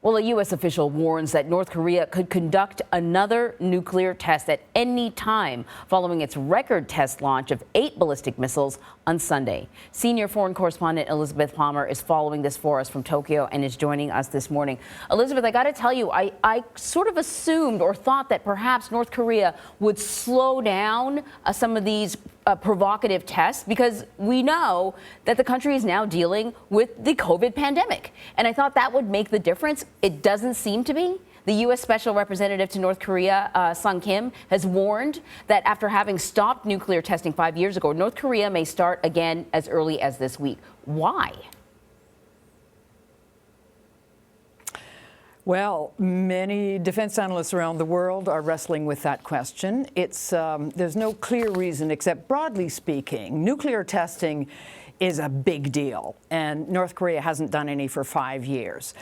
Well, a U.S. official warns that North Korea could conduct another nuclear test at any time following its record test launch of 8 ballistic missiles on Sunday. Senior foreign correspondent Elizabeth Palmer is following this for us from Tokyo and is joining us this morning. Elizabeth, I got to tell you, I sort of assumed or thought that perhaps North Korea would slow down some of these provocative tests, because we know that the country is now dealing with the COVID pandemic. And I thought that would make the difference. It doesn't seem to be. The U.S. Special Representative to North Korea, Sung Kim, has warned that after having stopped nuclear testing 5 years ago, North Korea may start again as early as this week. Why? Well, many defense analysts around the world are wrestling with that question. There's no clear reason, except broadly speaking, nuclear testing is a big deal, and North Korea hasn't done any for 5 years.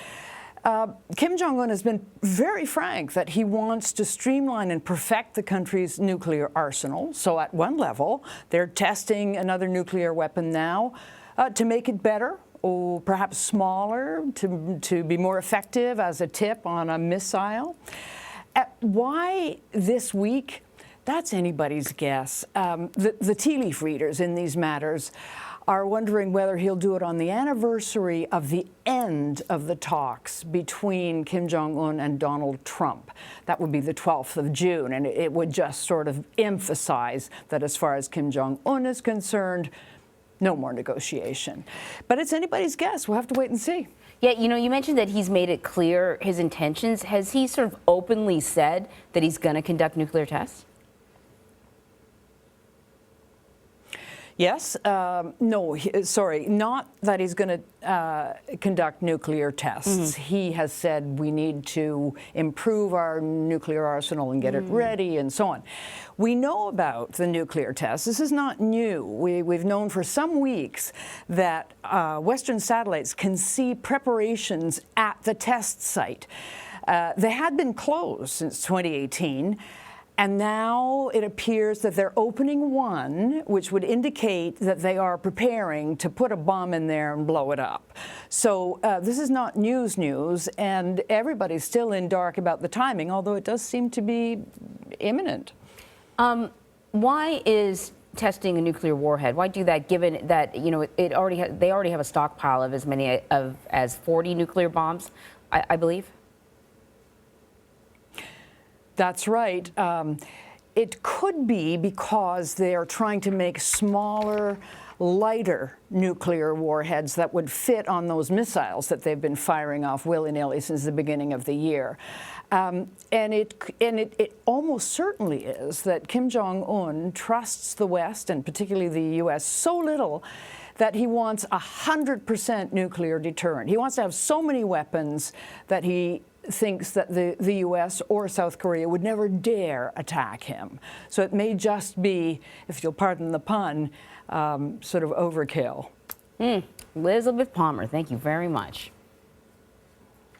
Kim Jong-un has been very frank that he wants to streamline and perfect the country's nuclear arsenal. So at one level, they're testing another nuclear weapon now to make it better, or perhaps smaller, to be more effective as a tip on a missile. Why this week? That's anybody's guess. The tea leaf readers in these matters are wondering whether he'll do it on the anniversary of the end of the talks between Kim Jong-un and Donald Trump. That would be the 12th of June, and it would just sort of emphasize that as far as Kim Jong-un is concerned, no more negotiation. But it's anybody's guess. We'll have to wait and see. Yeah, you know, you mentioned that he's made it clear his intentions. Has he sort of openly said that he's going to conduct nuclear tests? Yes. No, sorry, not that he's going to conduct nuclear tests. He has said we need to improve our nuclear arsenal and get it ready and so on. We know about the nuclear tests. This is not new. We've known for some weeks that Western satellites can see preparations at the test site. They had been closed since 2018. And now it appears that they're opening one, which would indicate that they are preparing to put a bomb in there and blow it up. So this is not news, and everybody's still in dark about the timing, although it does seem to be imminent. Why is testing a nuclear warhead? Why do that, given that, you know, they already have a stockpile of as many as 40 nuclear bombs, I believe? That's right. It could be because they are trying to make smaller, lighter nuclear warheads that would fit on those missiles that they've been firing off willy-nilly since the beginning of the year. And it almost certainly is that Kim Jong-un trusts the West, and particularly the U.S., so little that he wants 100% nuclear deterrent. He wants to have so many weapons that he thinks that the U.S. or South Korea would never dare attack him. So it may just be, if you'll pardon the pun, sort of overkill. Elizabeth Palmer, thank you very much.